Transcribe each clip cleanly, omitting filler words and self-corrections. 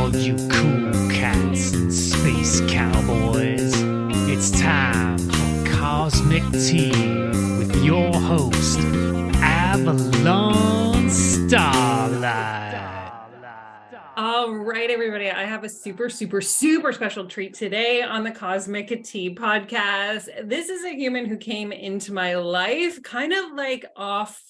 all you cool cats and space cowboys. It's time for Cosmic Tea with your host, Avalon Starlight. All right, everybody. I have a super special treat today on the Cosmic Tea podcast. This is a human who came into my life kind of like off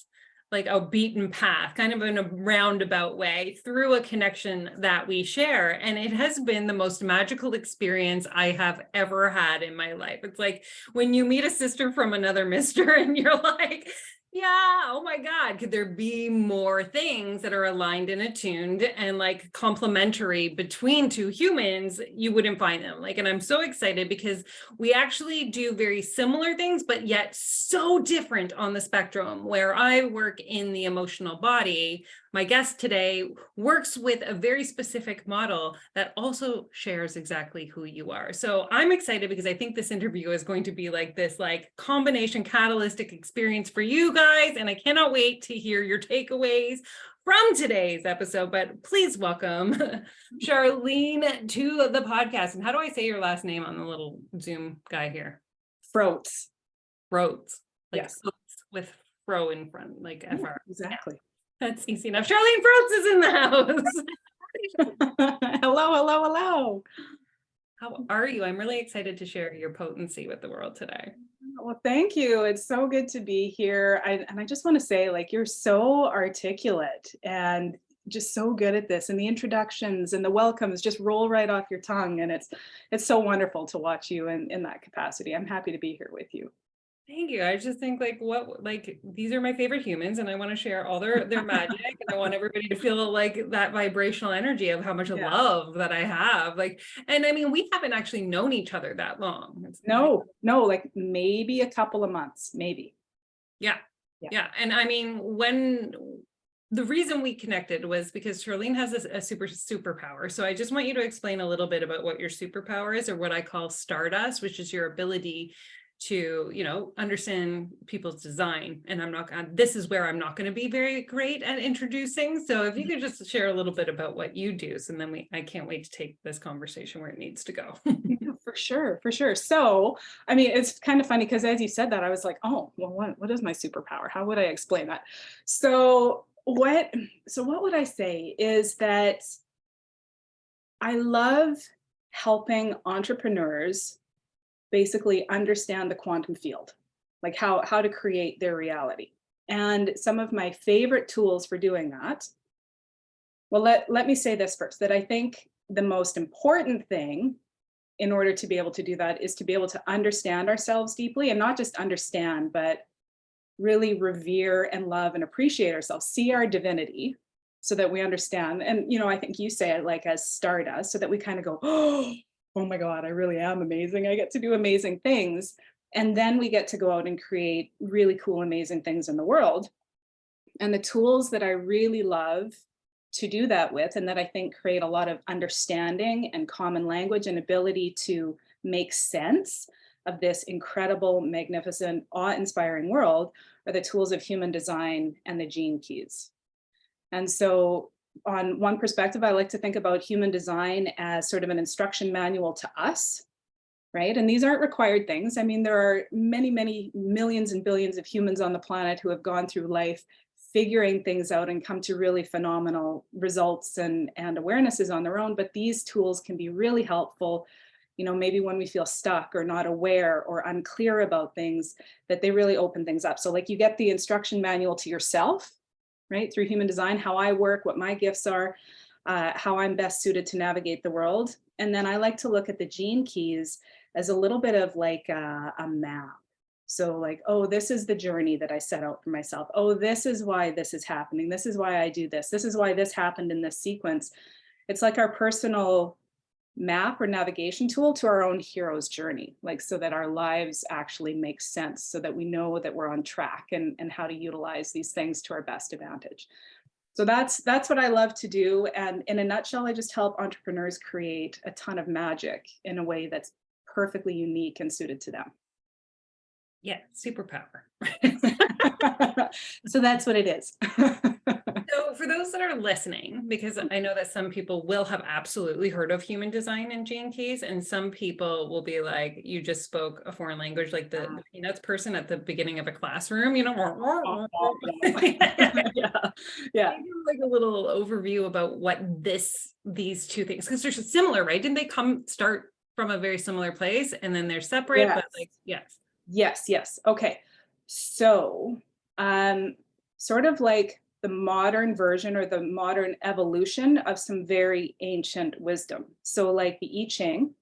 like a beaten path, kind of in a roundabout way through a connection that we share. And it has been the most magical experience I have ever had in my life. It's like when you meet a sister from another mister and you're like, yeah, oh my God, could there be more things that are aligned and attuned and like complementary between two humans? You wouldn't find them. And I'm so excited because we actually do very similar things, but yet so different on the spectrum. Where I work in the emotional body, my guest today works with a very specific model that also shares exactly who you are. So I'm excited because I think this interview is going to be like this combination catalytic experience for you guys. And I cannot wait to hear your takeaways from today's episode. But please welcome Sharleen to the podcast. And how do I say your last name on the little Zoom guy here? Froats. Froats. Yes. With fro in front, like Yeah, FR. exactly. That's easy enough. Sharleen Froats is in the house. Hello. How are you? I'm really excited to share your potency with the world today. Well, thank you. It's so good to be here. I just want to say, you're so articulate and just so good at this. And the introductions and the welcomes just roll right off your tongue. And it's so wonderful to watch you in that capacity. I'm happy to be here with you. Thank you. I just think these are my favorite humans and I want to share all their magic. And I want everybody to feel like that vibrational energy of how much love that I have. And I mean, we haven't actually known each other that long. No, maybe a couple of months, maybe. Yeah. And I mean, when the reason we connected was because Sharleen has a superpower. So I just want you to explain a little bit about what your superpower is, or what I call Stardust, which is your ability to, understand people's design. And this is where I'm not going to be very great at introducing. So if you could just share a little bit about what you do, so then I can't wait to take this conversation where it needs to go. Yeah, for sure. So, I mean, it's kind of funny because as you said that, I was like, oh, well, what is my superpower? How would I explain that? So what would I say is that I love helping entrepreneurs basically understand the quantum field, like how to create their reality. And some of my favorite tools for doing that, well, let me say this first, that I think the most important thing in order to be able to do that is to be able to understand ourselves deeply, and not just understand, but really revere and love and appreciate ourselves, see our divinity, so that we understand. And, I think you say it like as Stardust, so that we kind of go, oh my God, I really am amazing. I get to do amazing things. And then we get to go out and create really cool, amazing things in the world. And the tools that I really love to do that with, and that I think create a lot of understanding and common language and ability to make sense of this incredible, magnificent, awe-inspiring world, are the tools of human design and the gene keys. And so on one perspective, I like to think about human design as sort of an instruction manual to us, right? And these aren't required things. I mean, there are many millions and billions of humans on the planet who have gone through life figuring things out and come to really phenomenal results and awarenesses on their own. But these tools can be really helpful, maybe when we feel stuck or not aware or unclear about things, that they really open things up. So you get the instruction manual to yourself, right, through human design, how I work, what my gifts are, how I'm best suited to navigate the world. And then I like to look at the gene keys as a little bit of a map. So oh, this is the journey that I set out for myself. Oh, this is why this is happening. This is why I do this. This is why this happened in this sequence. It's like our personal map or navigation tool to our own hero's journey, so that our lives actually make sense, so that we know that we're on track and how to utilize these things to our best advantage. So that's what I love to do. And in a nutshell, I just help entrepreneurs create a ton of magic in a way that's perfectly unique and suited to them. Yeah, superpower. So that's what it is. So for those that are listening, because I know that some people will have absolutely heard of human design and gene keys, and some people will be like, you just spoke a foreign language, like the peanuts person at the beginning of a classroom, you know. Yeah. Like a little overview about what these two things, because they're similar, right? Didn't they start from a very similar place and then they're separate, but like, yes. Yes. Okay. So, sort of like the modern version or the modern evolution of some very ancient wisdom. So like the I Ching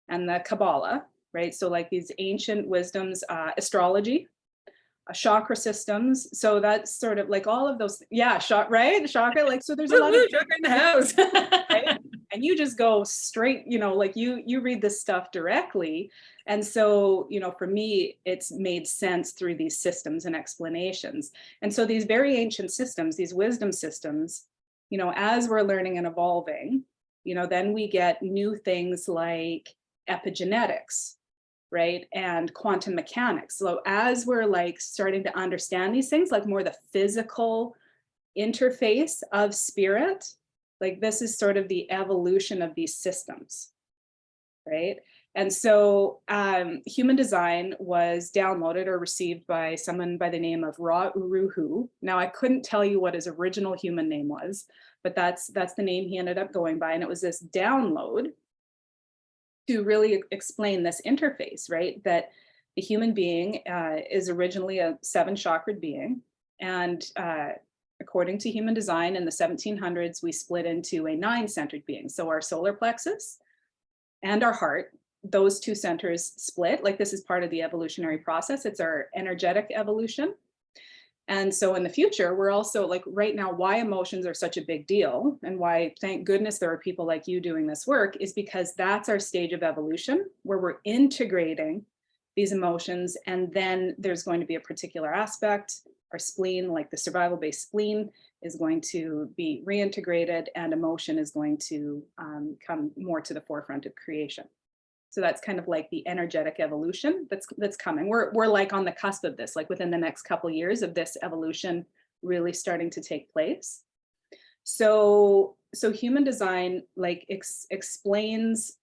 and the Kabbalah, right? So like these ancient wisdoms, astrology, chakra systems. So that's sort of like all of those. Yeah, right? Chakra, like, so there's a lot of chakra in the house. right? And you just go straight, like you read this stuff directly. And so, for me, it's made sense through these systems and explanations. And so these very ancient systems, these wisdom systems, as we're learning and evolving, then we get new things like epigenetics, right? And quantum mechanics. So as we're like starting to understand these things, like more the physical interface of spirit, like this is sort of the evolution of these systems, right? And so human design was downloaded or received by someone by the name of Ra Uru Hu. Now I couldn't tell you what his original human name was, but that's the name he ended up going by. And it was this download to really explain this interface, right? That the human being is originally a 7-chakrad being. And according to human design in the 1700s, we split into a 9-centered being. So our solar plexus and our heart, those two centers split. Like this is part of the evolutionary process. It's our energetic evolution. And so in the future, we're also like right now, why emotions are such a big deal and why, thank goodness, there are people like you doing this work is because that's our stage of evolution where we're integrating these emotions. And then there's going to be a particular aspect, our spleen, like the survival-based spleen is going to be reintegrated and emotion is going to come more to the forefront of creation. So that's kind of like the energetic evolution that's coming. We're like on the cusp of this, like within the next couple of years of this evolution really starting to take place. So human design like explains,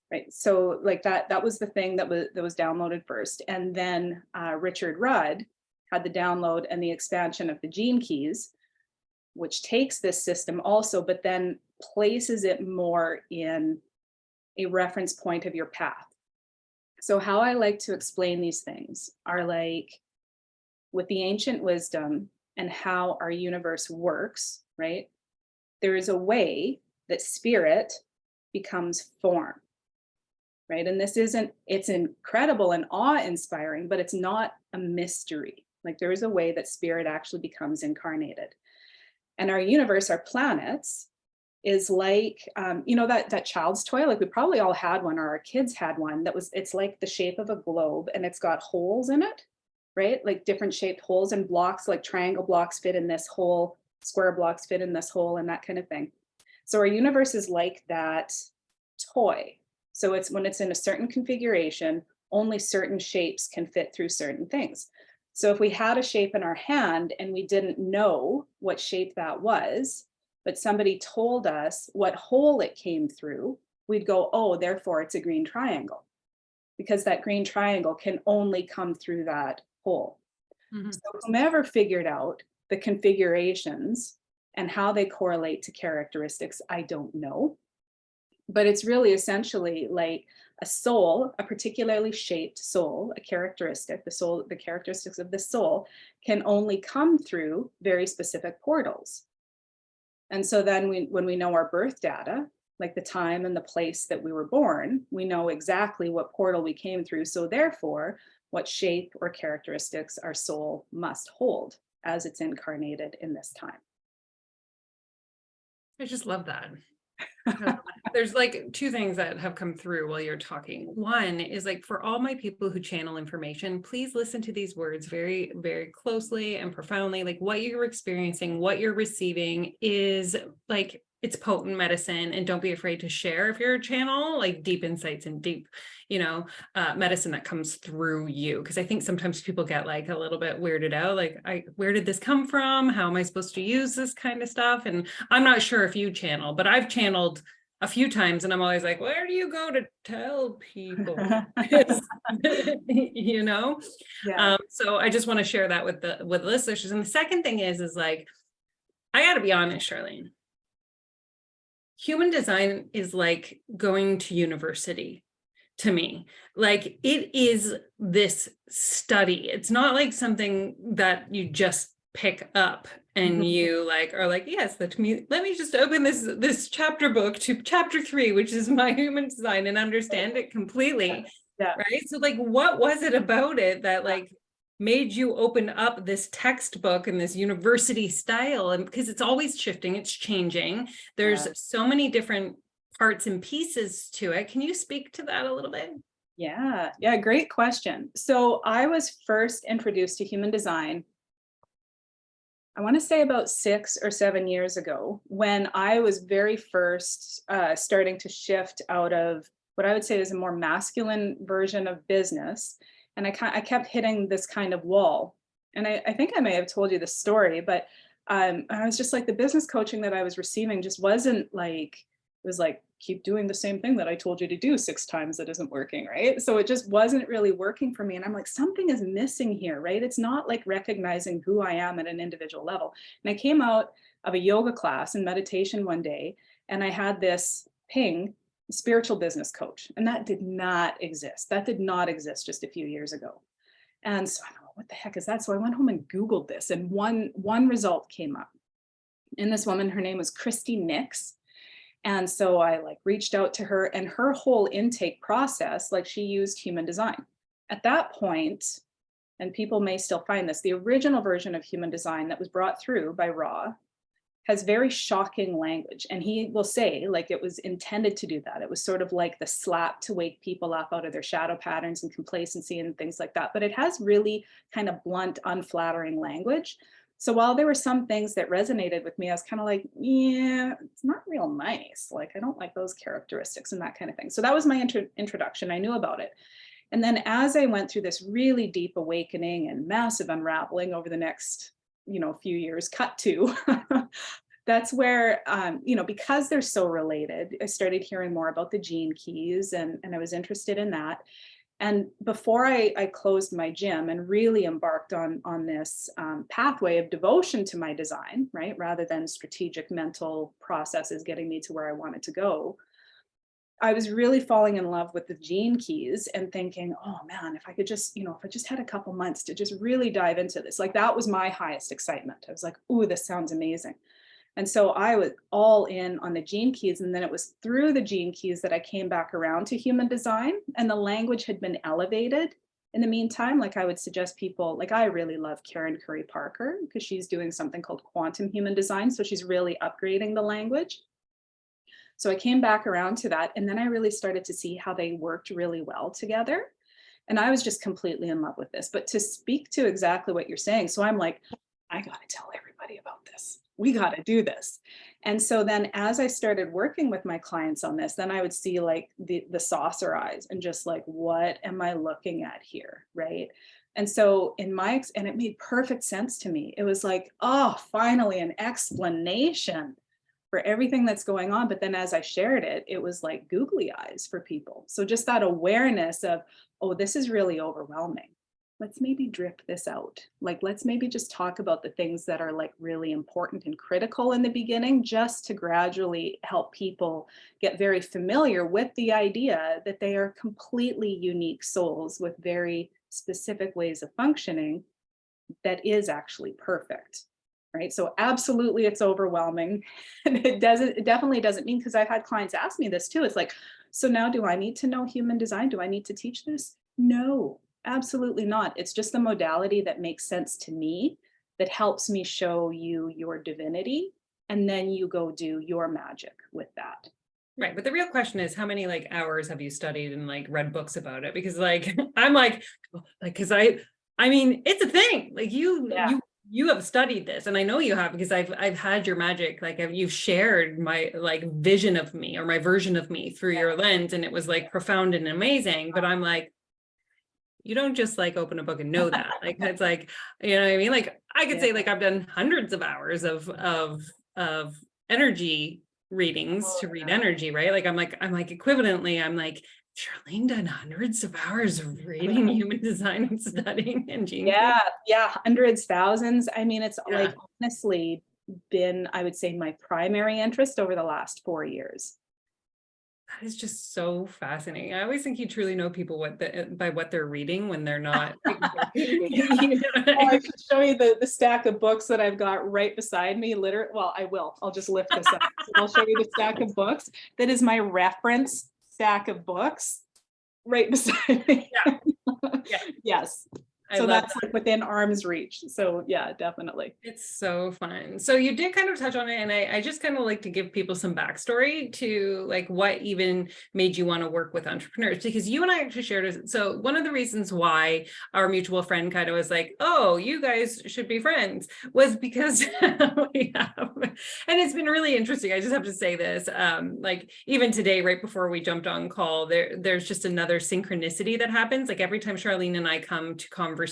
right? So like that was the thing that was downloaded first, and then Richard Rudd had the download and the expansion of the gene keys, which takes this system also, but then places it more in a reference point of your path. So how I like to explain these things are like with the ancient wisdom and how our universe works, right? There is a way that spirit becomes form, right? And it's incredible and awe-inspiring, but it's not a mystery. Like there is a way that spirit actually becomes incarnated. And our universe, our planets, is like, that child's toy, like we probably all had one or our kids had one it's like the shape of a globe and it's got holes in it, right? Like different shaped holes and blocks, like triangle blocks fit in this hole, square blocks fit in this hole and that kind of thing. So our universe is like that toy. So it's when it's in a certain configuration, only certain shapes can fit through certain things. So if we had a shape in our hand and we didn't know what shape that was, but somebody told us what hole it came through, we'd go, oh, therefore it's a green triangle, because that green triangle can only come through that hole. Mm-hmm. So whomever figured out the configurations and how they correlate to characteristics, I don't know. But it's really essentially like a soul, a particularly shaped soul, a characteristic, the characteristics of the soul can only come through very specific portals. And so then when we know our birth data, like the time and the place that we were born, we know exactly what portal we came through. So therefore, what shape or characteristics our soul must hold as it's incarnated in this time. I just love that. There's like two things that have come through while you're talking. One is like for all my people who channel information, please listen to these words very, very closely and profoundly. Like what you're experiencing, what you're receiving is like it's potent medicine, and don't be afraid to share if you're a channel, like deep insights and deep, medicine that comes through you. Because I think sometimes people get like a little bit weirded out, like, where did this come from? How am I supposed to use this kind of stuff? And I'm not sure if you channel, but I've channeled a few times, and I'm always like, where do you go to tell people? Yeah. So I just want to share that with the listeners. And the second thing is like, I got to be honest, Sharleen. Human design is like going to university to me. Like, it is this study. It's not like something that you just pick up and you like are like, yes, let me just open this chapter book to chapter 3, which is my human design, and understand it completely. Yeah. Right. So like, what was it about it that like made you open up this textbook and this university style? And because it's always shifting, it's changing. There's so many different parts and pieces to it. Can you speak to that a little bit? Yeah. Great question. So I was first introduced to human design, I want to say about 6 or 7 years ago, when I was very first starting to shift out of what I would say is a more masculine version of business. And I kept hitting this kind of wall. And I think I may have told you the story, but I was just like, the business coaching that I was receiving just wasn't like, it was like, keep doing the same thing that I told you to do 6 times that isn't working, right? So it just wasn't really working for me. And I'm like, something is missing here, right? It's not like recognizing who I am at an individual level. And I came out of a yoga class and meditation one day, and I had this ping, spiritual business coach, and that did not exist. That did not exist just a few years ago. And so I thought, what the heck is that? So I went home and Googled this, and one result came up. And this woman, her name was Christy Nix. And so I like reached out to her, and her whole intake process, like, she used human design. At that point, and people may still find this, the original version of human design that was brought through by Ra has very shocking language. And he will say, like, it was intended to do that. It was sort of like the slap to wake people up out of their shadow patterns and complacency and things like that. But it has really kind of blunt, unflattering language. So while there were some things that resonated with me, I was kind of like, yeah, it's not real nice. Like, I don't like those characteristics and that kind of thing. So that was my introduction. I knew about it. And then as I went through this really deep awakening and massive unraveling over the next, few years, cut to, that's where, because they're so related, I started hearing more about the gene keys, and I was interested in that. And before I closed my gym and really embarked on this pathway of devotion to my design, right, rather than strategic mental processes getting me to where I wanted to go, I was really falling in love with the gene keys and thinking, oh man, if I could just, if I just had a couple months to just really dive into this, like, that was my highest excitement. I was like, ooh, this sounds amazing. And so I was all in on the gene keys. And then it was through the gene keys that I came back around to human design, and the language had been elevated in the meantime. Like, I would suggest people, like, I really love Karen Curry Parker, because she's doing something called quantum human design. So she's really upgrading the language. So I came back around to that. And then I really started to see how they worked really well together. And I was just completely in love with this. But to speak to exactly what you're saying, so I'm like, I got to tell everybody about this. We got to do this. And so then as I started working with my clients on this, then I would see like the saucer eyes and just like, what am I looking at here? Right. And so and it made perfect sense to me. It was like, oh, finally an explanation for everything that's going on. But then as I shared it, it was like googly eyes for people. So just that awareness of, oh, this is really overwhelming. Let's maybe drip this out. Like, let's maybe just talk about the things that are like really important and critical in the beginning, just to gradually help people get very familiar with the idea that they are completely unique souls with very specific ways of functioning that is actually perfect. Right. So absolutely, it's overwhelming. And it definitely doesn't mean, because I've had clients ask me this too. It's like, so now do I need to know human design? Do I need to teach this? No, absolutely not. It's just the modality that makes sense to me, that helps me show you your divinity, and then you go do your magic with that. Right. But the real question is, how many like hours have you studied and like read books about it? Because like, I'm like, because I mean, it's a thing. Like you you have studied this, and I know you have, because I've had your magic, like you've shared my like vision of me, or my version of me through your lens, and it was like profound and amazing. But I'm like, you don't just like open a book and know that. Like it's like, you know what I mean? Like I could say like I've done hundreds of hours of energy readings to read energy, right? Like I'm like equivalently, I'm like, Sharleen done hundreds of hours of reading human design and studying and gene keys. Yeah, hundreds, thousands. I mean, it's like honestly been, I would say, my primary interest over the last 4 years. That is just so fascinating. I always think you truly know people by what they're reading when they're not. You know what I I mean? should show you the stack of books that I've got right beside me. Literally, well, I will. I'll just lift this up. So I'll show you the stack of books. That is my reference stack of books right beside me. Yeah. Yes. I So love that's like within arm's reach. So yeah, definitely. It's so fun. So you did kind of touch on it, and I just kind of like to give people some backstory to like what even made you want to work with entrepreneurs, because you and I actually shared it. So one of the reasons why our mutual friend kind of was like, oh, you guys should be friends, was because we have, and it's been really interesting. I just have to say this, like even today, right before we jumped on call, there's just another synchronicity that happens. Like every time Sharleen and I come to conversation,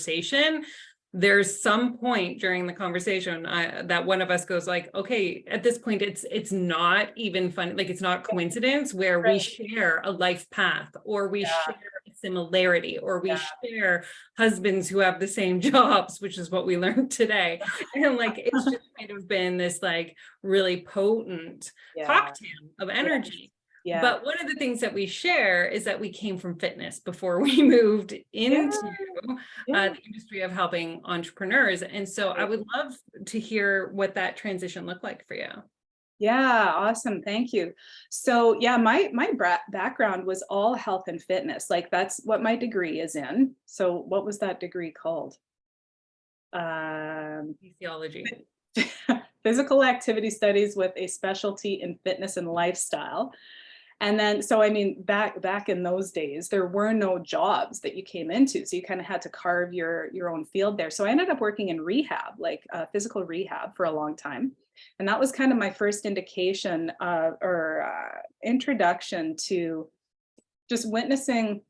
there's some point during the conversation that one of us goes like, okay, at this point, it's not even fun. Like it's not coincidence where we share a life path, or we share a similarity, or we share husbands who have the same jobs, which is what we learned today. And like, it's just kind of been this like really potent cocktail of energy. Yeah. But one of the things that we share is that we came from fitness before we moved into the industry of helping entrepreneurs. And so I would love to hear what that transition looked like for you. Yeah, awesome. Thank you. So yeah, my background was all health and fitness. Like that's what my degree is in. So what was that degree called? Physiology. Physical activity studies with a specialty in fitness and lifestyle. And then, so I mean, back in those days, there were no jobs that you came into. So you kind of had to carve your own field there. So I ended up working in rehab, like physical rehab for a long time. And that was kind of my first indication introduction to just witnessing,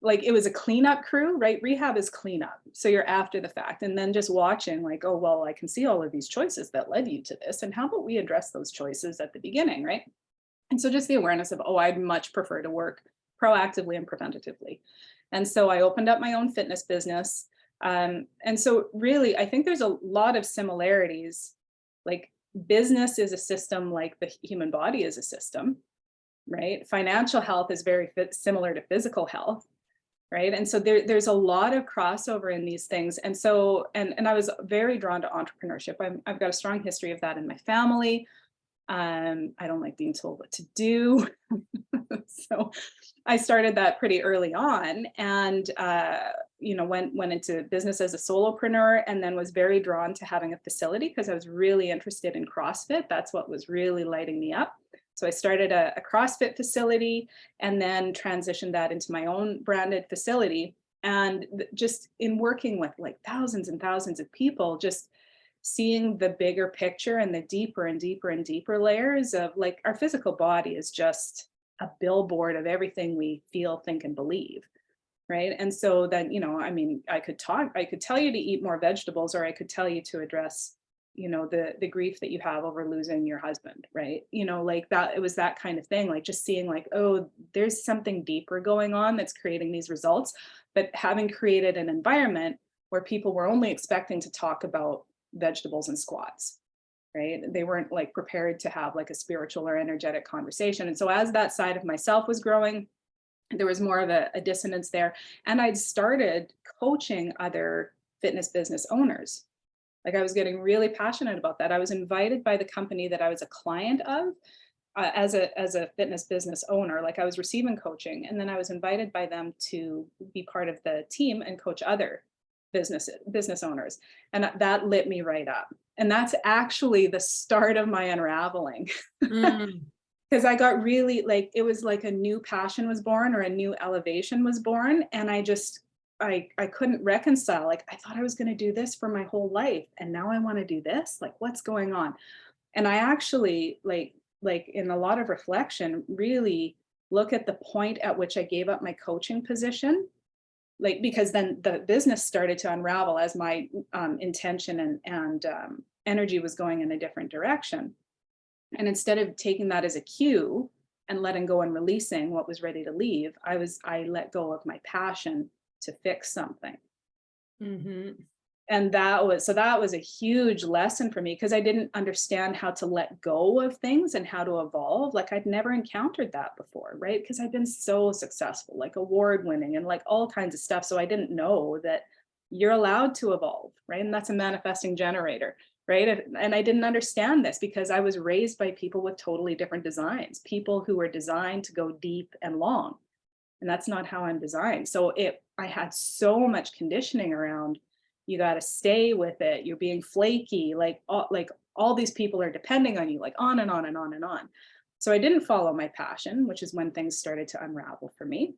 like it was a cleanup crew, right? Rehab is cleanup. So you're after the fact, and then just watching like, oh, well, I can see all of these choices that led you to this. And how about we address those choices at the beginning, right? And so just the awareness of, oh, I'd much prefer to work proactively and preventatively. And so I opened up my own fitness business. And so really, I think there's a lot of similarities. Like business is a system, like the human body is a system, right? Financial health is very similar to physical health, right? And so there's a lot of crossover in these things. And so, and I was very drawn to entrepreneurship. I've got a strong history of that in my family. I don't like being told what to do. So I started that pretty early on, and went into business as a solopreneur, and then was very drawn to having a facility because I was really interested in CrossFit. That's what was really lighting me up. So I started a CrossFit facility and then transitioned that into my own branded facility. And just in working with like thousands and thousands of people, just seeing the bigger picture and the deeper and deeper and deeper layers of like our physical body is just a billboard of everything we feel, think, and believe, right? And so then, I mean, I could tell you to eat more vegetables, or I could tell you to address, the grief that you have over losing your husband, right? Like that, it was that kind of thing, like just seeing like, oh, there's something deeper going on that's creating these results. But having created an environment where people were only expecting to talk about vegetables and squats, right? They weren't like prepared to have like a spiritual or energetic conversation. And so as that side of myself was growing, there was more of a dissonance there. And I'd started coaching other fitness business owners. Like I was getting really passionate about that. I was invited by the company that I was a client of as a fitness business owner. Like I was receiving coaching, and then I was invited by them to be part of the team and coach other business owners. And that lit me right up. And that's actually the start of my unraveling. Because I got really like, it was like a new passion was born, or a new elevation was born. And I I couldn't reconcile, like, I thought I was going to do this for my whole life, and now I want to do this. Like, what's going on? And I actually like in a lot of reflection, really look at the point at which I gave up my coaching position, like, because then the business started to unravel as my intention and energy was going in a different direction. And instead of taking that as a cue and letting go and releasing what was ready to leave, I let go of my passion to fix something. Mm-hmm. And that was a huge lesson for me, because I didn't understand how to let go of things and how to evolve. Like, I'd never encountered that before, right? Because I've been so successful, like award winning and like all kinds of stuff. So I didn't know that you're allowed to evolve, right? And that's a manifesting generator, right? And I didn't understand this because I was raised by people with totally different designs, people who were designed to go deep and long. And that's not how I'm designed. So I had so much conditioning around, you got to stay with it, you're being flaky, like all these people are depending on you, like on and on and on and on. So I didn't follow my passion, which is when things started to unravel for me.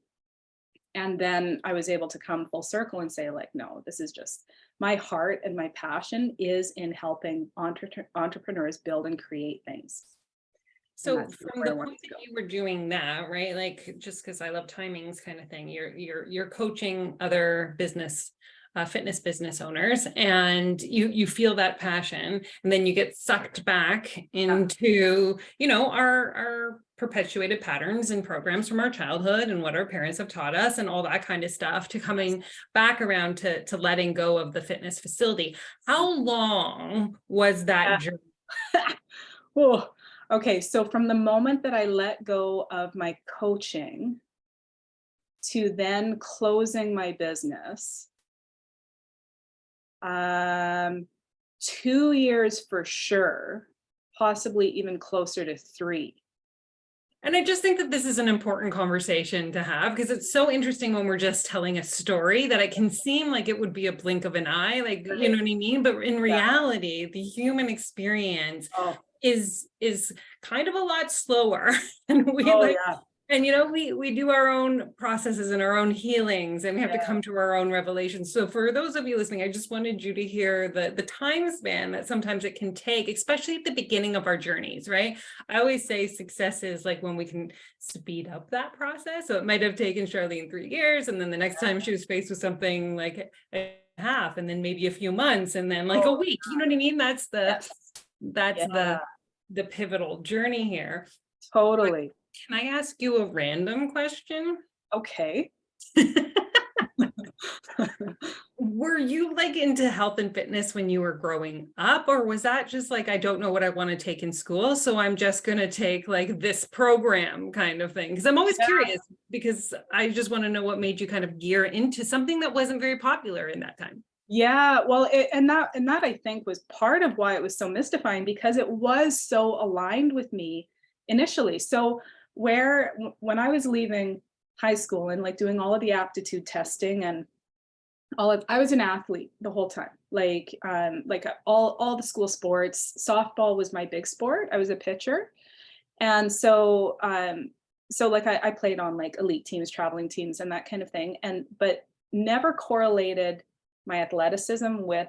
And then I was able to come full circle and say, like, no, this is just my heart, and my passion is in helping entrepreneurs build and create things. So from the point that you were doing that, right? Like, just because I love timings kind of thing, you're coaching other fitness business owners, and you feel that passion, and then you get sucked back into, our perpetuated patterns and programs from our childhood and what our parents have taught us and all that kind of stuff, to coming back around to letting go of the fitness facility. How long was that journey? Oh, okay. So from the moment that I let go of my coaching to then closing my business, 2 years for sure, possibly even closer to 3. And I just think that this is an important conversation to have, because it's so interesting when we're just telling a story that it can seem like it would be a blink of an eye, like, you know what I mean? But in reality, the human experience is kind of a lot slower. And and we do our own processes and our own healings, and we have to come to our own revelations. So for those of you listening, I just wanted you to hear the time span that sometimes it can take, especially at the beginning of our journeys, right? I always say success is like when we can speed up that process. So it might have taken Sharleen 3 years, and then the next time she was faced with something like a half, and then maybe a few months, and then like a week. You know what I mean? That's the pivotal journey here. Totally. Can I ask you a random question? Okay. Were you like into health and fitness when you were growing up, or was that just like, I don't know what I want to take in school, so I'm just going to take like this program kind of thing? Because I'm always curious, because I just want to know what made you kind of gear into something that wasn't very popular in that time. Yeah, well, and that I think was part of why it was so mystifying, because it was so aligned with me initially. So when I was leaving high school and like doing all of the aptitude testing and I was an athlete the whole time, like all the school sports. Softball was my big sport. I was a pitcher. And so like I played on like elite teams, traveling teams, and that kind of thing. But never correlated my athleticism with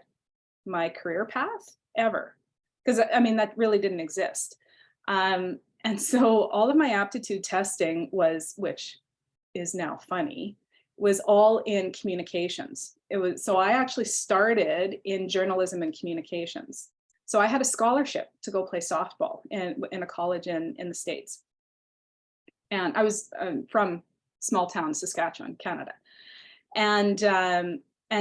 my career path ever. Because I mean, that really didn't exist. And so all of my aptitude testing which is now funny, was all in communications. So I actually started in journalism and communications. So I had a scholarship to go play softball in a college in the States. And I was from small town Saskatchewan, Canada. And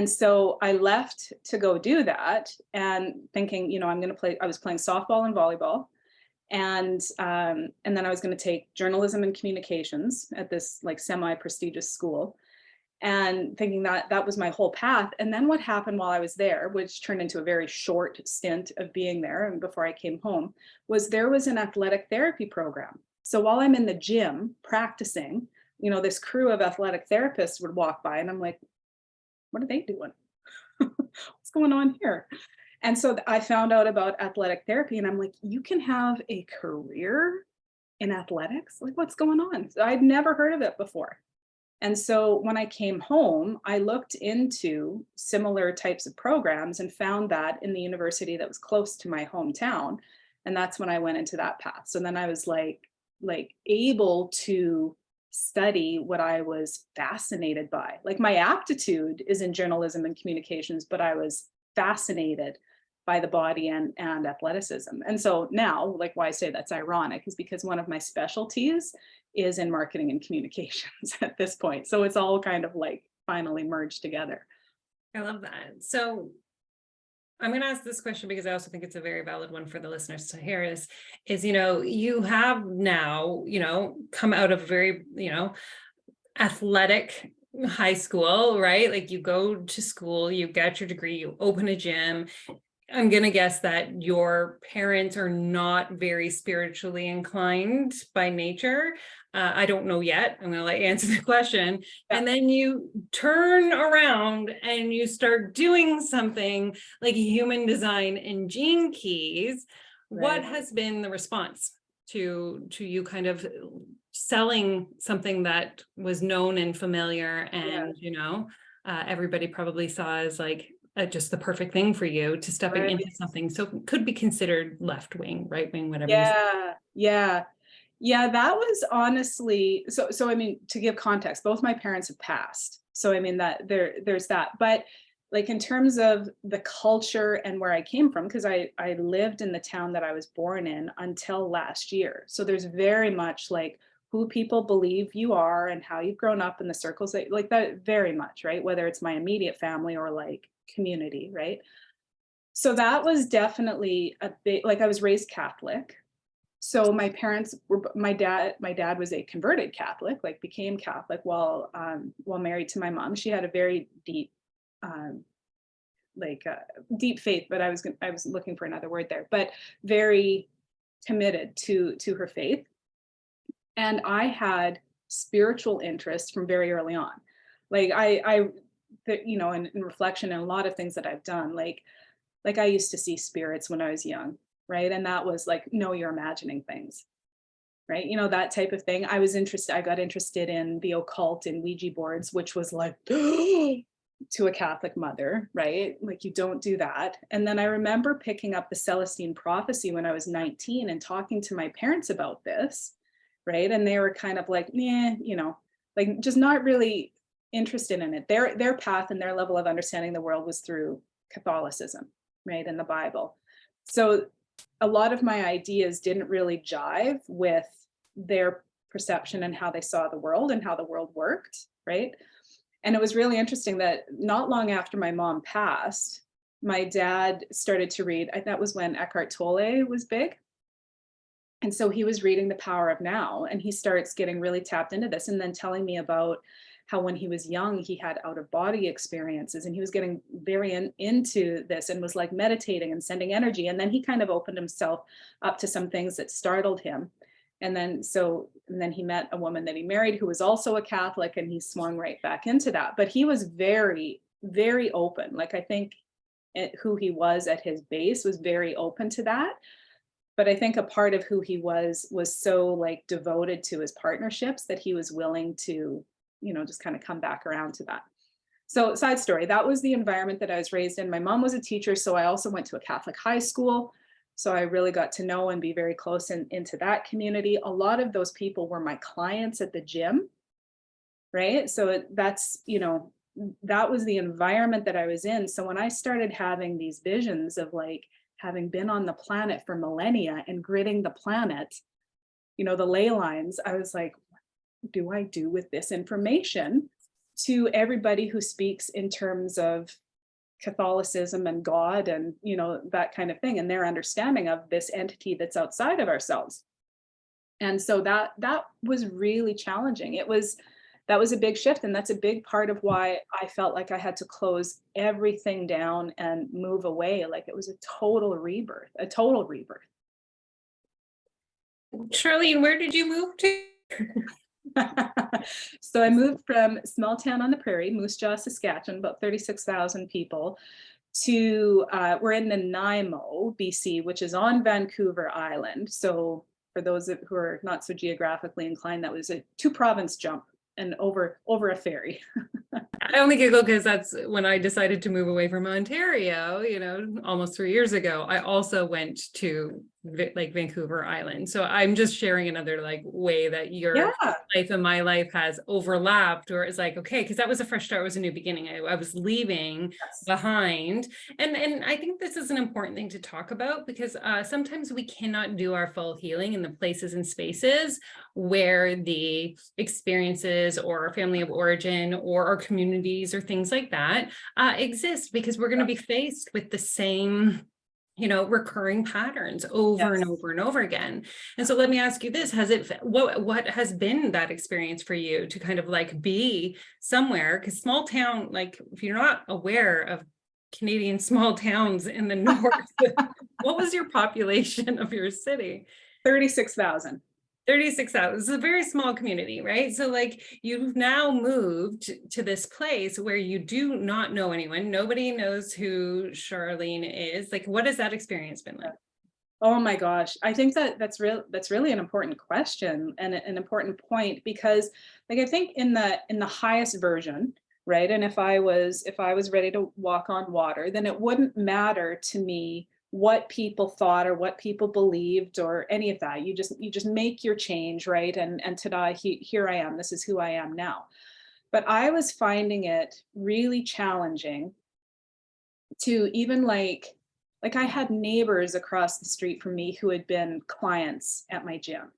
so I left to go do that, and thinking, I was playing softball and volleyball. And then I was going to take journalism and communications at this like semi-prestigious school, and thinking that was my whole path. And then what happened while I was there, which turned into a very short stint of being there and before I came home, was there was an athletic therapy program. So while I'm in the gym practicing, this crew of athletic therapists would walk by, and I'm like, what are they doing? What's going on here? And so I found out about athletic therapy, and I'm like, you can have a career in athletics? Like, what's going on? So I'd never heard of it before. And so when I came home, I looked into similar types of programs and found that in the university that was close to my hometown. And that's when I went into that path. So then I was like able to study what I was fascinated by. Like my aptitude is in journalism and communications, but I was fascinated by the body and athleticism. And so now, like why I say that's ironic is because one of my specialties is in marketing and communications at this point. So it's all kind of like finally merged together. I love that. So I'm going to ask this question because I also think it's a very valid one for the listeners to hear is, you have now, come out of very, athletic high school, right? Like you go to school, you get your degree, you open a gym. I'm going to guess that your parents are not very spiritually inclined by nature. I don't know yet. I'm going to let you answer the question. Yeah. And then you turn around and you start doing something like human design and gene keys. Right. What has been the response to you kind of selling something that was known and familiar and, everybody probably saw as like, just the perfect thing for you to stepping Right. into something. So could be considered left wing, right wing, whatever. Yeah, that was honestly, so I mean, to give context, both my parents have passed. So I mean that there's that. But like in terms of the culture and where I came from, because I lived in the town that I was born in until last year. So there's very much like who people believe you are and how you've grown up in the circles that like that very much, right? Whether it's my immediate family or like community, right? So that was definitely a big, like I was raised Catholic. So my parents were, my dad was a converted Catholic, like became Catholic while married to my mom. She had a very deep, deep faith, but I was looking for another word there, but very committed to her faith. And I had spiritual interest from very early on. Like in reflection and a lot of things that I've done, like I used to see spirits when I was young, right? And that was like, no, you're imagining things, right? That type of thing. I got interested in the occult and Ouija boards, which was like to a Catholic mother, right? Like you don't do that. And then I remember picking up the Celestine prophecy when I was 19 and talking to my parents about this, right? And they were kind of like, like just not really interested in it. Their path and their level of understanding the world was through Catholicism, right? And the Bible. So a lot of my ideas didn't really jive with their perception and how they saw the world and how the world worked, right? And it was really interesting that not long after my mom passed, my dad started to read, that was when Eckhart Tolle was big. And so he was reading The Power of Now, and he starts getting really tapped into this and then telling me about how when he was young, he had out of body experiences and he was getting very into this and was like meditating and sending energy. And then he kind of opened himself up to some things that startled him. And then he met a woman that he married who was also a Catholic, and he swung right back into that. But he was very, very open. Like I think who he was at his base was very open to that. But I think a part of who he was so like devoted to his partnerships that he was willing to, just kind of come back around to that. So side story, that was the environment that I was raised in. My mom was a teacher, so I also went to a Catholic high school. So I really got to know and be very close into that community. A lot of those people were my clients at the gym, right? So that's, that was the environment that I was in. So when I started having these visions of like having been on the planet for millennia and gridding the planet, the ley lines, I was like, what do I do with this information to everybody who speaks in terms of Catholicism and God and, that kind of thing, and their understanding of this entity that's outside of ourselves. And so that was really challenging. That was a big shift. And that's a big part of why I felt like I had to close everything down and move away. Like it was a total rebirth. Sharleen, where did you move to? So I moved from small town on the prairie, Moose Jaw, Saskatchewan, about 36,000 people, to we're in Nanaimo, BC, which is on Vancouver Island. So for those who are not so geographically inclined, that was a 2-province jump and over a ferry. I only giggle because that's when I decided to move away from Ontario, almost 3 years ago. I also went to like Vancouver Island. So I'm just sharing another like way that your life and my life has overlapped, or it's like, okay, because that was a fresh start, it was a new beginning. I was leaving behind. And I think this is an important thing to talk about, because sometimes we cannot do our full healing in the places and spaces where the experiences or our family of origin or our communities or things like that exist, because we're going to be faced with the same recurring patterns over and over and over again. And so let me ask you this, what has been that experience for you to kind of like be somewhere, because small town, like if you're not aware of Canadian small towns in the north, what was your population of your city? 36,000. 36,000. It's a very small community, right? So like you've now moved to this place where you do not know anyone. Nobody knows who Sharleen is. Like, what has that experience been like? Oh my gosh. I think that's really an important question and an important point, because like, I think in the highest version, right? And if I was ready to walk on water, then it wouldn't matter to me what people thought or what people believed or any of that. You just make your change, right? And ta-da, here I am. This is who I am now. But I was finding it really challenging to even like I had neighbors across the street from me who had been clients at my gym.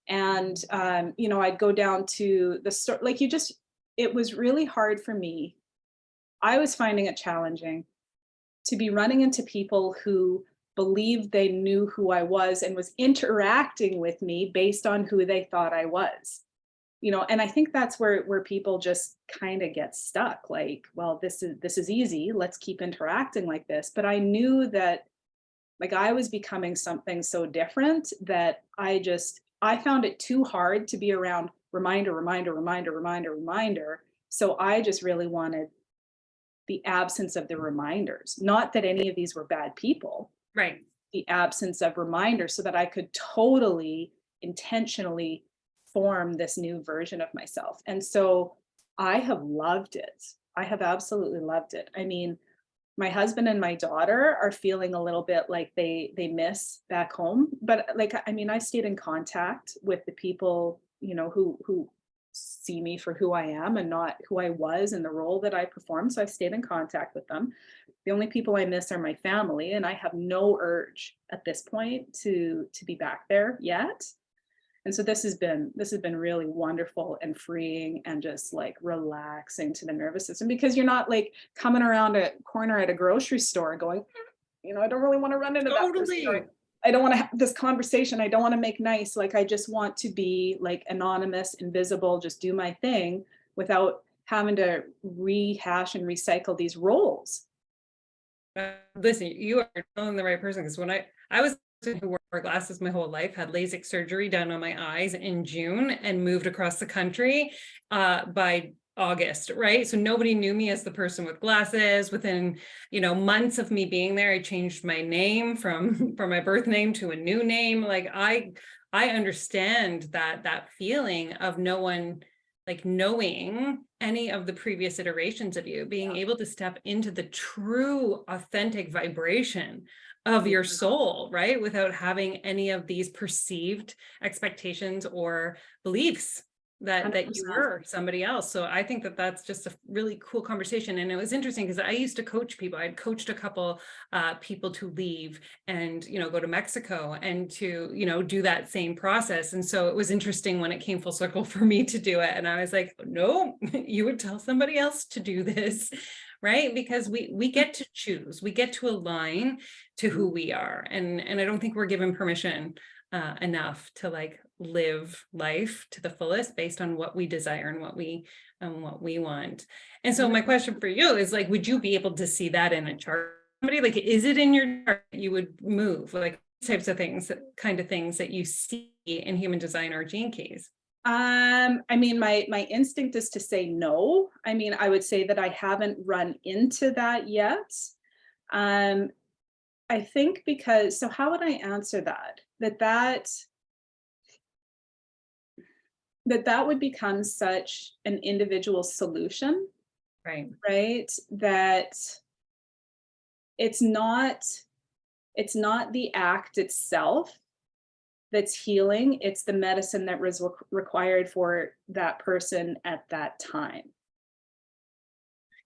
And I'd go down to the store, like it was really hard for me. I was finding it challenging to be running into people who believed they knew who I was and was interacting with me based on who they thought I was. And I think that's where people just kind of get stuck. Like, well, this is easy. Let's keep interacting like this. But I knew that like I was becoming something so different that I found it too hard to be around reminder. So I just really wanted the absence of the reminders. Not that any of these were bad people. Right. The absence of reminders so that I could totally intentionally form this new version of myself. And so I have loved it. I have absolutely loved it. I mean, my husband and my daughter are feeling a little bit like they miss back home. But like, I mean, I stayed in contact with the people, who see me for who I am and not who I was in the role that I performed. So I stayed in contact with them. The only people I miss are my family, and I have no urge at this point to be back there yet. And so this has been really wonderful and freeing and just like relaxing to the nervous system, because you're not like coming around a corner at a grocery store going, I don't really want to run into that person. I don't want to have this conversation. I don't want to make nice. Like, I just want to be like anonymous, invisible, just do my thing without having to rehash and recycle these roles. Listen, you are telling the right person, because when I was who wore glasses my whole life, had LASIK surgery done on my eyes in June and moved across the country by August, right? So nobody knew me as the person with glasses. Within, months of me being there, I changed my name from my birth name to a new name. Like I understand that feeling of no one like knowing any of the previous iterations of you, being able to step into the true authentic vibration of your soul, right? Without having any of these perceived expectations or beliefs that you were somebody else. So I think that that's just a really cool conversation. And it was interesting because I used to coach people. I'd coached a couple people to leave and, go to Mexico and to, do that same process. And so it was interesting when it came full circle for me to do it. And I was like, no, you would tell somebody else to do this, right? Because we get to choose, we get to align to who we are. And I don't think we're given permission enough to like live life to the fullest based on what we desire and what we want. And so my question for you is like, would you be able to see that in a chart? Somebody like, is it in your chart that you would move, like types of things, kind of things that you see in human design or gene keys? I mean, my instinct is to say no. I mean, I would say that I haven't run into that yet. I think because, so how would I answer that? That that would become such an individual solution, Right. right? That it's not the act itself that's healing, it's the medicine that was required for that person at that time.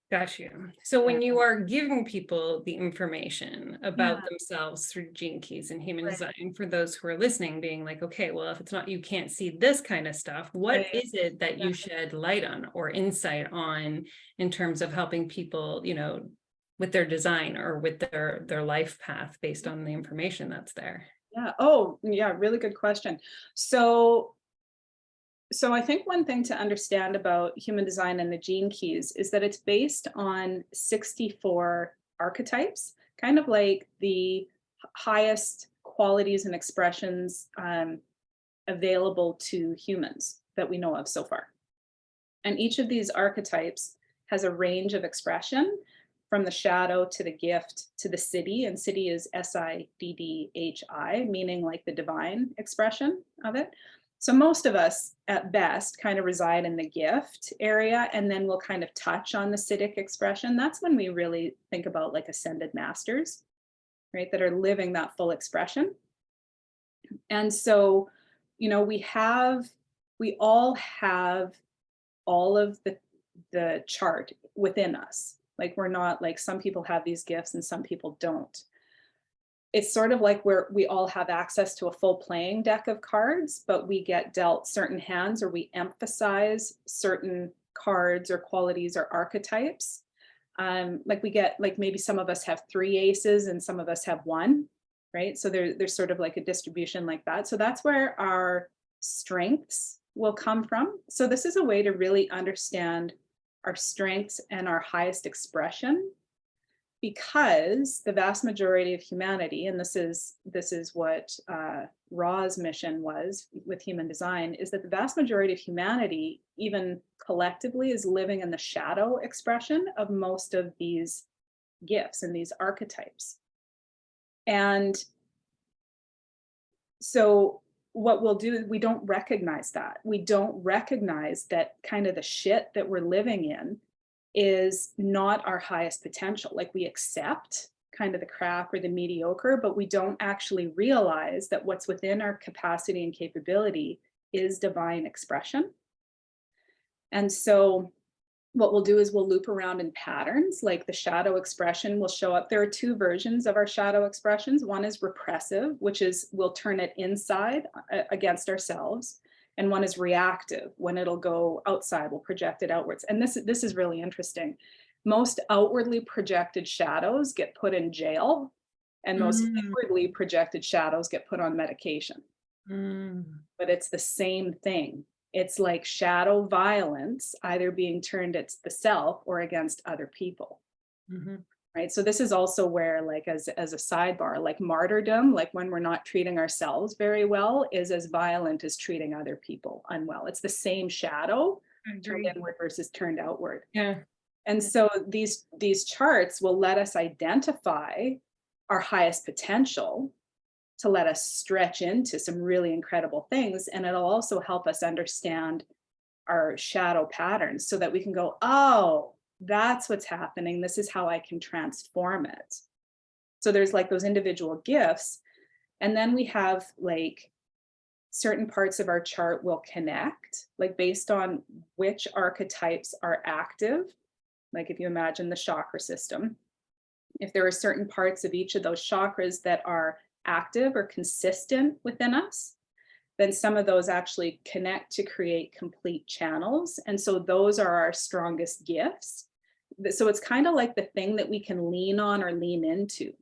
Got you. So Yeah. when you are giving people the information about Yeah. themselves through Gene Keys and human Right. design, for those who are listening, being like, okay, well, if it's not, you can't see this kind of stuff, what Right. is it that you shed light on or insight on in terms of helping people, with their design or with their life path based on the information that's there? Yeah. Oh, yeah, really good question. So I think one thing to understand about human design and the gene keys is that it's based on 64 archetypes, kind of like the highest qualities and expressions available to humans that we know of so far. And each of these archetypes has a range of expression, from the shadow to the gift to the siddhi. And siddhi is Siddhi, meaning like the divine expression of it. So most of us at best kind of reside in the gift area, and then we'll kind of touch on the siddhic expression. That's when we really think about like ascended masters, right, that are living that full expression. And so, we all have all of the chart within us. Like, we're not like, some people have these gifts and some people don't. It's sort of like we all have access to a full playing deck of cards, but we get dealt certain hands, or we emphasize certain cards or qualities or archetypes. Like we get, like, maybe some of us have 3 aces and some of us have 1, right? So there's sort of like a distribution like that. So that's where our strengths will come from. So this is a way to really understand our strengths and our highest expression, because the vast majority of humanity, and this is what Ra's mission was with human design, is that the vast majority of humanity, even collectively, is living in the shadow expression of most of these gifts and these archetypes. And so what we'll do is we don't recognize that. We don't recognize that kind of the shit that we're living in is not our highest potential. Like, we accept kind of the crap or the mediocre, but we don't actually realize that what's within our capacity and capability is divine expression. And so what we'll do is we'll loop around in patterns, like the shadow expression will show up. There are 2 versions of our shadow expressions. One is repressive, which is we'll turn it inside against ourselves. And one is reactive, when it'll go outside, we'll project it outwards. And this is really interesting. Most outwardly projected shadows get put in jail, and most inwardly projected shadows get put on medication. But it's the same thing. It's like shadow violence, either being turned at the self or against other people. Right. So this is also where, like, as a sidebar, like martyrdom, like when we're not treating ourselves very well, is as violent as treating other people unwell. It's the same shadow turned inward versus turned outward. Yeah. And so these charts will let us identify our highest potential, to let us stretch into some really incredible things. And it'll also help us understand our shadow patterns, so that we can go, oh, that's what's happening. This is how I can transform it. So there's like those individual gifts. And then we have like certain parts of our chart will connect, like based on which archetypes are active. Like, if you imagine the chakra system, if there are certain parts of each of those chakras that are active or consistent within us, then some of those actually connect to create complete channels. And so those are our strongest gifts. So it's kind of like the thing that we can lean on or lean into.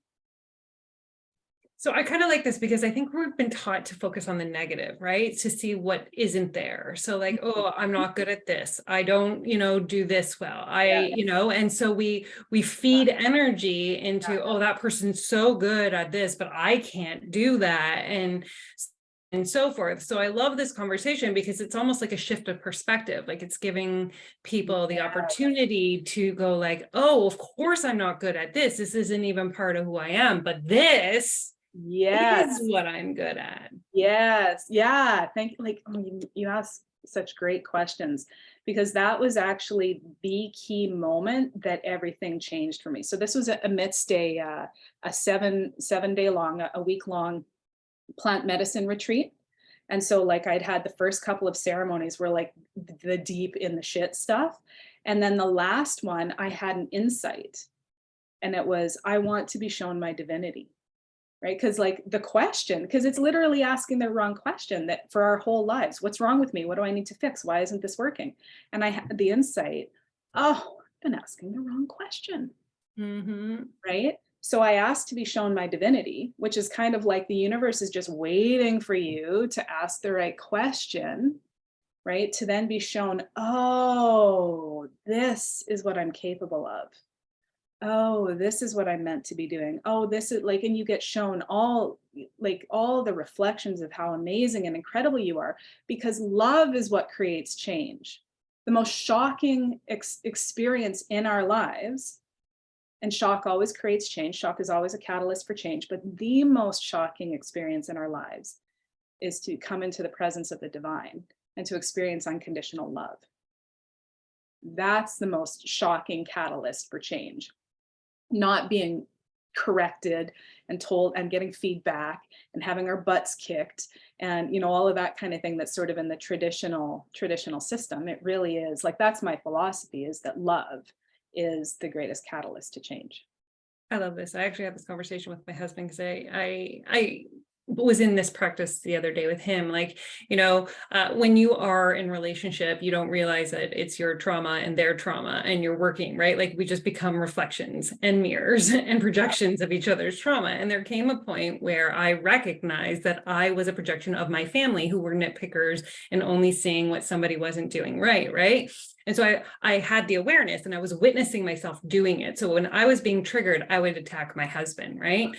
So I kind of like this, because I think we've been taught to focus on the negative, right? To see what isn't there. So like, oh, I'm not good at this. I don't, do this well. And so we feed energy into, oh, that person's so good at this, but I can't do that. And so forth. So I love this conversation, because it's almost like a shift of perspective. Like, it's giving people the opportunity to go like, oh, of course I'm not good at this. This isn't even part of who I am, but this is what I'm good at. Yes. Yeah. Thank you. Like, you asked such great questions, because that was actually the key moment that everything changed for me. So this was amidst a 7 day long, a week long plant medicine retreat. And so like I'd had the first couple of ceremonies were like the deep in the shit stuff. And then the last one, I had an insight, and it was, I want to be shown my divinity. Right? Because like the question, because it's literally asking the wrong question that for our whole lives, what's wrong with me? What do I need to fix? Why isn't this working? And I had the insight, oh, I've been asking the wrong question. Right? So I asked to be shown my divinity, which is kind of like the universe is just waiting for you to ask the right question, right? To then be shown, oh, this is what I'm capable of. Oh, this is what I'm meant to be doing. Oh, this is like, and you get shown all the reflections of how amazing and incredible you are, because love is what creates change. The most shocking experience in our lives, and shock always creates change. Shock is always a catalyst for change, but the most shocking experience in our lives is to come into the presence of the divine and to experience unconditional love. That's the most shocking catalyst for change. Not being corrected and told and getting feedback and having our butts kicked and all of that kind of thing that's sort of in the traditional system. It really is like, that's my philosophy, is that love is the greatest catalyst to change. I love this. I actually had this conversation with my husband because I was in this practice the other day with him. Like, when you are in relationship, you don't realize that it's your trauma and their trauma and you're working, right? Like we just become reflections and mirrors and projections of each other's trauma. And there came a point where I recognized that I was a projection of my family, who were nitpickers and only seeing what somebody wasn't doing right, right? And so I had the awareness and I was witnessing myself doing it. So when I was being triggered, I would attack my husband, right?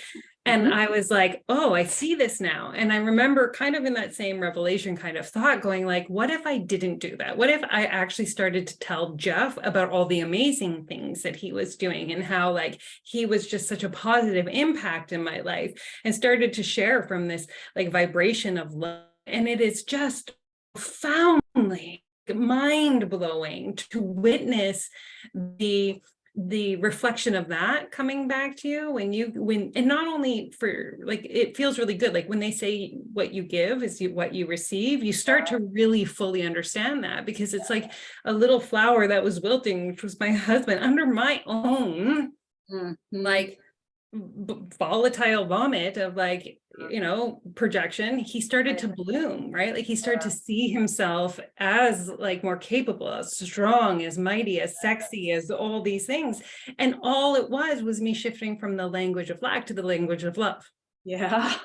And I was like, oh, I see this now. And I remember kind of in that same revelation kind of thought going like, what if I didn't do that? What if I actually started to tell Jeff about all the amazing things that he was doing and how like he was just such a positive impact in my life, and started to share from this like vibration of love. And it is just profoundly mind-blowing to witness the reflection of that coming back to you and not only for like, it feels really good. Like when they say what you give is what you receive, you start to really fully understand that, because it's like a little flower that was wilting, which was my husband, under my own like volatile vomit of like, projection. He started to bloom, right? Like he started to see himself as like more capable, as strong, as mighty, as sexy, as all these things. And all it was me shifting from the language of lack to the language of love. Yeah.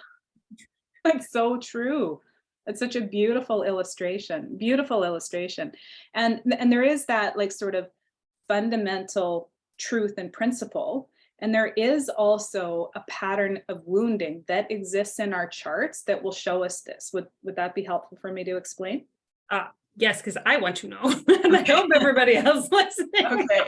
Like so true. It's such a beautiful illustration. And there is that like sort of fundamental truth and principle. And there is also a pattern of wounding that exists in our charts that will show us this. Would that be helpful for me to explain? Yes, because I want to know. And I hope everybody else listening. Okay.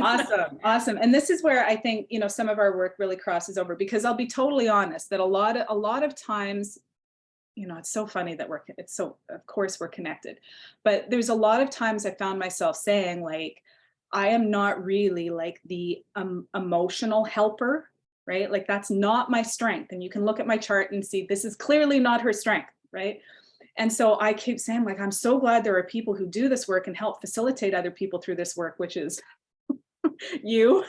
Awesome. And this is where I think, some of our work really crosses over, because I'll be totally honest that a lot of times, it's so funny that of course we're connected, but there's a lot of times I found myself saying like, I am not really like the emotional helper, right? Like that's not my strength. And you can look at my chart and see this is clearly not her strength, right? And so I keep saying like, I'm so glad there are people who do this work and help facilitate other people through this work, which is you.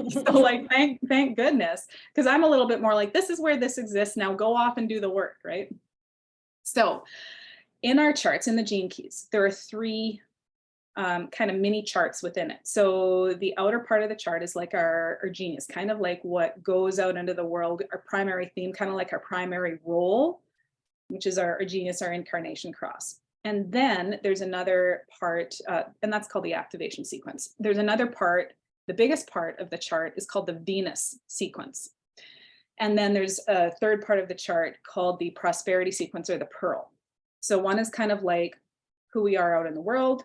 So like, thank goodness, because I'm a little bit more like, this is where this exists. Now go off and do the work, right? So in our charts, in the gene keys, there are three kind of mini charts within it. So the outer part of the chart is like our genius, kind of like what goes out into the world, our primary theme, kind of like our primary role, which is our genius, our incarnation cross. And then there's another part, and that's called the activation sequence. There's another part, the biggest part of the chart is called the Venus sequence. And then there's a third part of the chart called the prosperity sequence, or the pearl. So one is kind of like who we are out in the world.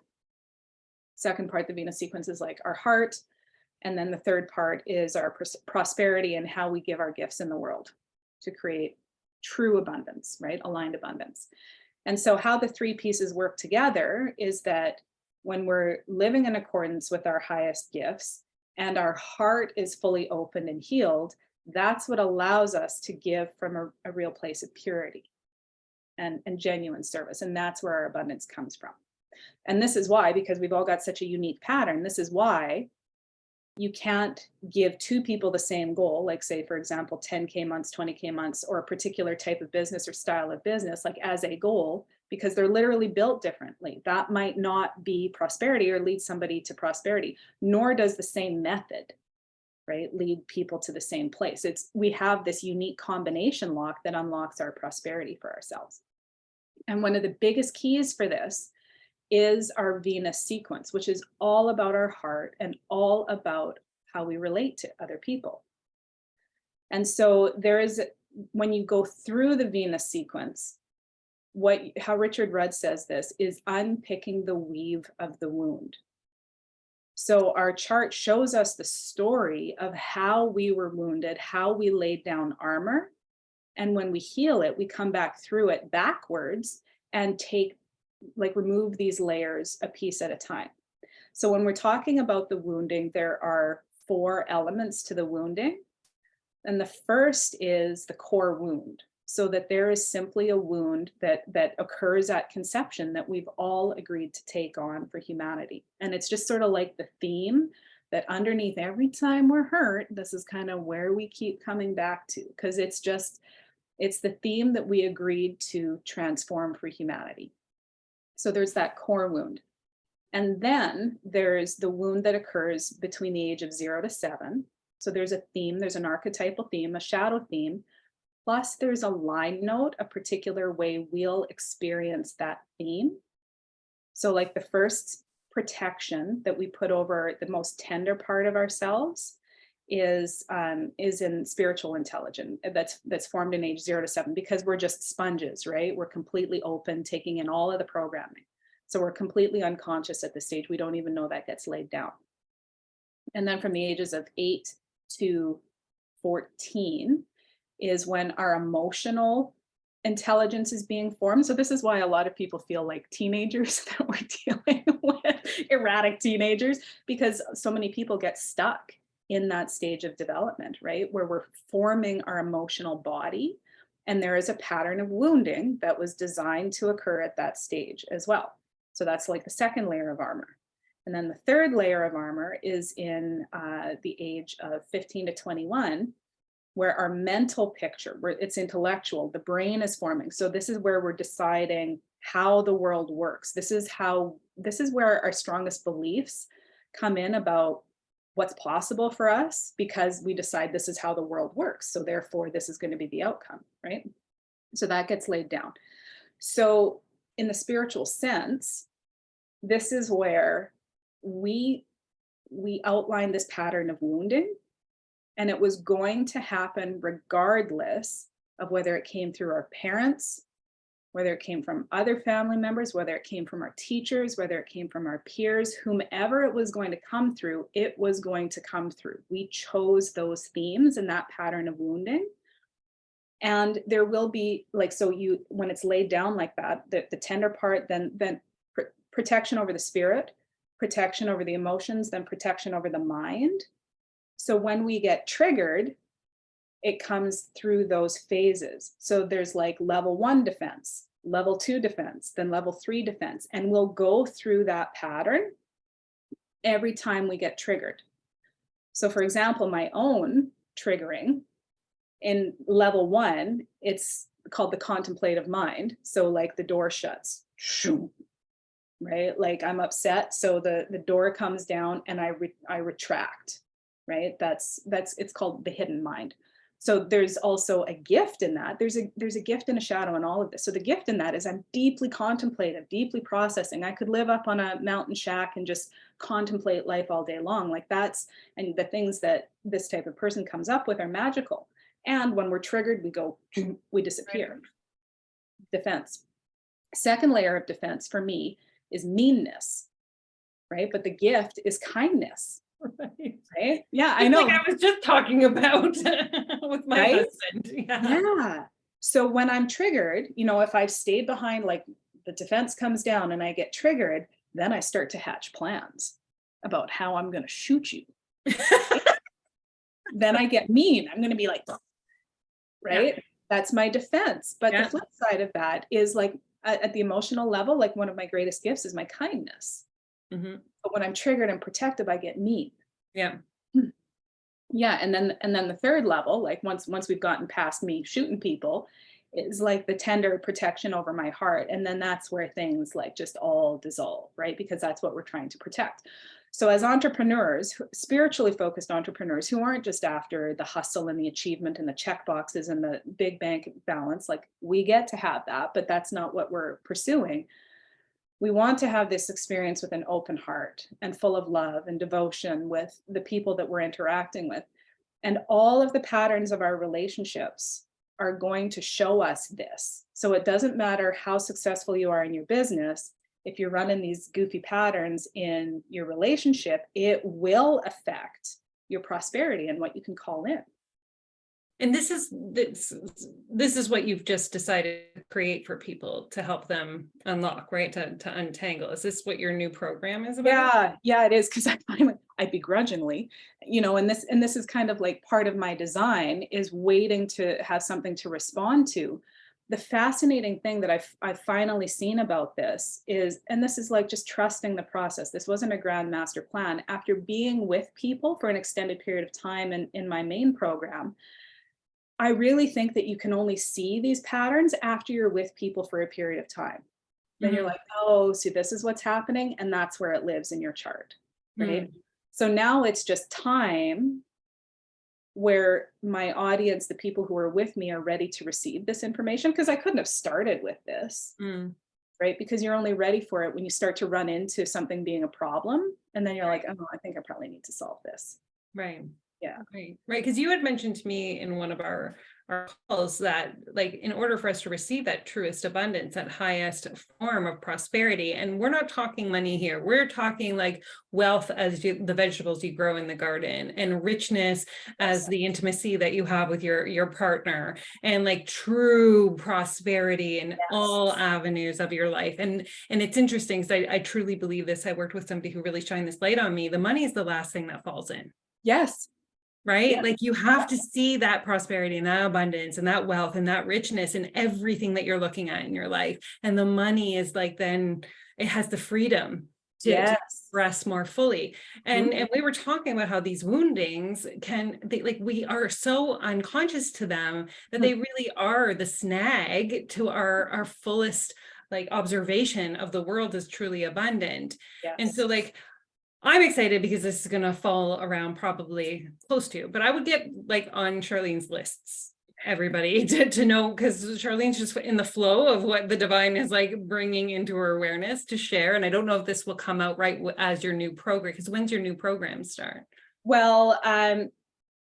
Second part, the Venus sequence, is like our heart. And then the third part is our prosperity and how we give our gifts in the world to create true abundance, right? Aligned abundance. And so how the three pieces work together is that when we're living in accordance with our highest gifts and our heart is fully open and healed, that's what allows us to give from a real place of purity and genuine service. And that's where our abundance comes from. And this is why, because we've all got such a unique pattern, this is why you can't give two people the same goal, like say, for example, 10K months, 20K months, or a particular type of business or style of business, like as a goal, because they're literally built differently. That might not be prosperity or lead somebody to prosperity, nor does the same method, right, lead people to the same place. We have this unique combination lock that unlocks our prosperity for ourselves. And one of the biggest keys for this is our Venus sequence, which is all about our heart and all about how we relate to other people. And so when you go through the Venus sequence, how Richard Rudd says this is unpicking the weave of the wound. So our chart shows us the story of how we were wounded, how we laid down armor. And when we heal it, we come back through it backwards and remove these layers a piece at a time. So when we're talking about the wounding, there are 4 elements to the wounding. And the first is the core wound. So that there is simply a wound that occurs at conception that we've all agreed to take on for humanity. And it's just sort of like the theme that underneath every time we're hurt, this is kind of where we keep coming back to, because it's the theme that we agreed to transform for humanity. So there's that core wound. And then there's the wound that occurs between the age of 0 to 7. So there's a theme, there's an archetypal theme, a shadow theme, plus there's a line note, a particular way we'll experience that theme. So like the first protection that we put over the most tender part of ourselves is in spiritual intelligence that's formed in age 0 to 7, because we're just sponges, right? We're completely open, taking in all of the programming. So we're completely unconscious at this stage. We don't even know that gets laid down. And then from the ages of 8 to 14 is when our emotional intelligence is being formed. So this is why a lot of people feel like teenagers that we're dealing with, erratic teenagers, because so many people get stuck in that stage of development, right? Where we're forming our emotional body. And there is a pattern of wounding that was designed to occur at that stage as well. So that's like the second layer of armor. And then the third layer of armor is in the age of 15 to 21, where our mental picture, where it's intellectual, the brain is forming. So this is where we're deciding how the world works. This is where our strongest beliefs come in about what's possible for us, because we decide this is how the world works. So therefore, this is going to be the outcome, right? So that gets laid down. So in the spiritual sense, this is where we outline this pattern of wounding, and it was going to happen regardless of whether it came through our parents, whether it came from other family members, whether it came from our teachers, whether it came from our peers, whomever it was going to come through, it was going to come through. We chose those themes and that pattern of wounding. And there will be when it's laid down like that, the tender part, then protection over the spirit, protection over the emotions, then protection over the mind. So when we get triggered, it comes through those phases. So there's like level 1 defense, level 2 defense, then level 3 defense. And we'll go through that pattern every time we get triggered. So for example, my own triggering in level 1, it's called the contemplative mind. So like the door shuts, right? Like I'm upset. So the door comes down and I retract, right? It's called the hidden mind. So there's also a gift in that. There's a gift and a shadow in all of this. So the gift in that is I'm deeply contemplative, deeply processing. I could live up on a mountain shack and just contemplate life all day long. And the things that this type of person comes up with are magical. And when we're triggered, we disappear. Right. Defense. Second layer of defense for me is meanness, right? But the gift is kindness. Right? Yeah, I know. Like I was just talking about with my husband. Yeah. So when I'm triggered, if I've stayed behind, like the defense comes down and I get triggered, then I start to hatch plans about how I'm going to shoot you. Then I get mean. I'm going to be like, right? Yeah. That's my defense. But the flip side of that is like at the emotional level, like one of my greatest gifts is my kindness. Mm-hmm. But when I'm triggered and protective, I get mean. Yeah. Yeah. And then the third level, like once we've gotten past me shooting people, is like the tender protection over my heart. And then that's where things like just all dissolve, right? Because that's what we're trying to protect. So as entrepreneurs, spiritually focused entrepreneurs who aren't just after the hustle and the achievement and the check boxes and the big bank balance, like we get to have that, but that's not what we're pursuing. We want to have this experience with an open heart and full of love and devotion with the people that we're interacting with. And all of the patterns of our relationships are going to show us this. So it doesn't matter how successful you are in your business. If you're running these goofy patterns in your relationship, it will affect your prosperity and what you can call in. And this is what you've just decided to create for people to help them unlock, right? To untangle. Is this what your new program is about? Yeah, it is. Because I begrudgingly, and this is kind of like part of my design is waiting to have something to respond to. The fascinating thing that I've finally seen about this is, and this is like just trusting the process. This wasn't a grand master plan. After being with people for an extended period of time in my main program, I really think that you can only see these patterns after you're with people for a period of time. Then you're like, oh, see, this is what's happening. And that's where it lives in your chart, right? So now it's just time where my audience, the people who are with me, are ready to receive this information, because I couldn't have started with this, right? Because you're only ready for it when you start to run into something being a problem. And then you're like, oh, I think I probably need to solve this. Right. Yeah. Right. Because you had mentioned to me in one of our calls that, like, in order for us to receive that truest abundance, that highest form of prosperity, and we're not talking money here, we're talking like wealth as the vegetables you grow in the garden, and richness as the intimacy that you have with your partner, and like true prosperity in all avenues of your life. And it's interesting because I truly believe this. I worked with somebody who really shined this light on me. The money is the last thing that falls in. Yes. Right? Yeah. Like you have to see that prosperity and that abundance and that wealth and that richness in everything that you're looking at in your life. And the money is like, then it has the freedom to express more fully. And we were talking about how these woundings we are so unconscious to them that they really are the snag to our fullest like observation of the world as truly abundant. Yes. And so like, I'm excited because this is going to fall around probably close to, but I would get like on Sharleen's lists, everybody to know, because Sharleen's just in the flow of what the divine is like bringing into her awareness to share. And I don't know if this will come out right as your new program, because when's your new program start? Well,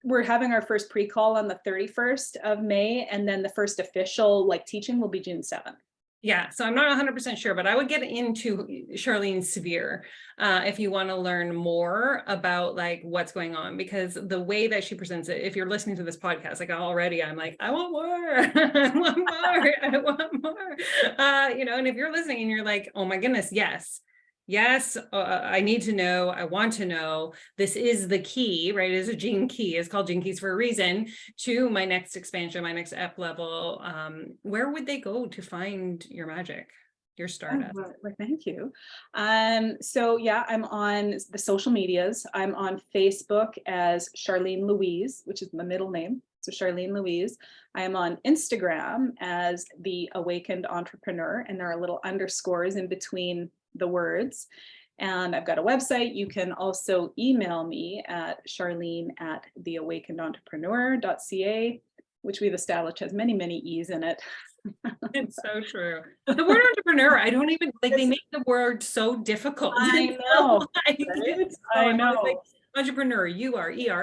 we're having our first pre-call on the 31st of May. And then the first official like teaching will be June 7th. Yeah, so I'm not 100% sure, but I would get into Sharleen's sphere if you want to learn more about like what's going on, because the way that she presents it, if you're listening to this podcast, like already I'm like, I want more, I want more, I want more, and if you're listening and you're like, oh my goodness, yes, I need to know, I want to know, this is the key, right? It is a gene key. It's called Gene Keys for a reason, to my next expansion, my next up level. Where would they go to find your magic, your startup? Oh, well, thank you. So yeah, I'm on the social medias. I'm on Facebook as Sharleen Louise, which is my middle name. So Sharleen Louise. I am on Instagram as The Awakened Entrepreneur, and there are little underscores in between the words. And I've got a website. You can also email me at Sharleen@theawakenedentrepreneur.ca, which we've established has many, many E's in it. It's so true. The word entrepreneur, I don't even like, they make the word so difficult. I know. I know. Like, entrepreneur, UR, yeah,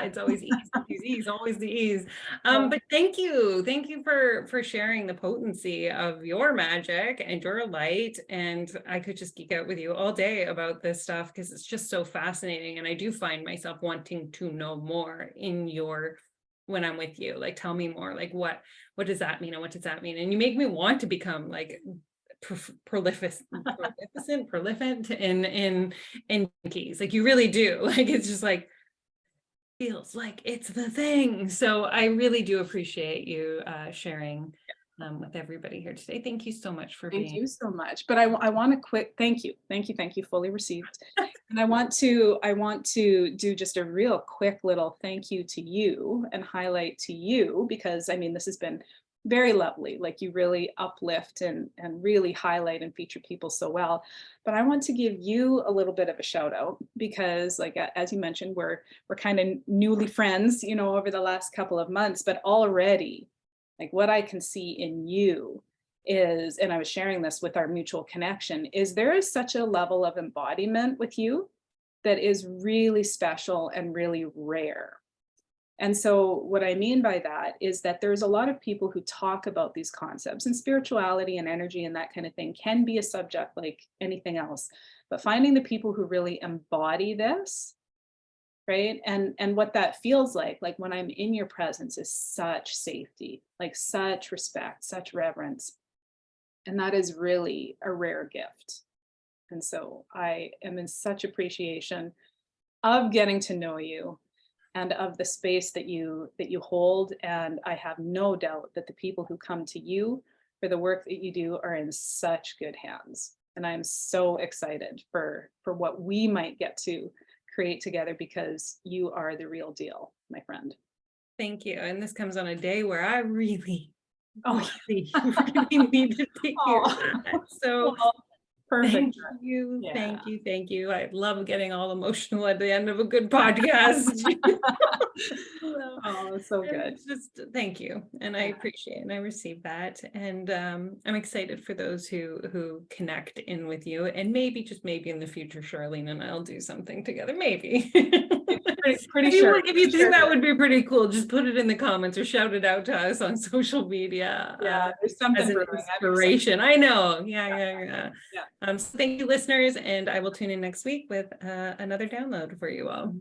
it's always E's, always the E's. But thank you for sharing the potency of your magic and your light. And I could just geek out with you all day about this stuff because it's just so fascinating. And I do find myself wanting to know more in your when I'm with you. Like, tell me more, like, what does that mean? And what does that mean? And you make me want to become like prolific in keys. Like, you really do. Like, it's just like, feels like it's the thing. So I really do appreciate you sharing with everybody here today. Thank you so much for Thank being. you so much. But I want to quick thank you, fully received. And I want to do just a real quick little thank you to you and highlight to you, because I mean, this has been very lovely. Like, you really uplift and really highlight and feature people so well. But I want to give you a little bit of a shout out, because like, as you mentioned, we're kind of newly friends, you know, over the last couple of months, but already like what I can see in you is, and I was sharing this with our mutual connection, is there is such a level of embodiment with you that is really special and really rare. And so what I mean by that is that there's a lot of people who talk about these concepts, and spirituality and energy and that kind of thing can be a subject like anything else, but finding the people who really embody this, right? And what that feels like when I'm in your presence, is such safety, like such respect, such reverence. And that is really a rare gift. And so I am in such appreciation of getting to know you and of the space that you hold. And I have no doubt that the people who come to you for the work that you do are in such good hands. And I'm so excited for what we might get to create together, because you are the real deal, my friend. Thank you. And this comes on a day where I really, Oh, really needed to hear that. So perfect. thank you. Yeah. Thank you. I love getting all emotional at the end of a good podcast. Oh, so good. It's just thank you. And I appreciate it, and I receive that. And I'm excited for those who connect in with you, and maybe, just maybe in the future, Sharleen and I'll do something together. Maybe. Pretty sure. If you think that would be pretty cool, just put it in the comments or shout it out to us on social media. Yeah, there's something as an brewing. inspiration. I know. Yeah. So thank you, listeners, and I will tune in next week with another download for you all.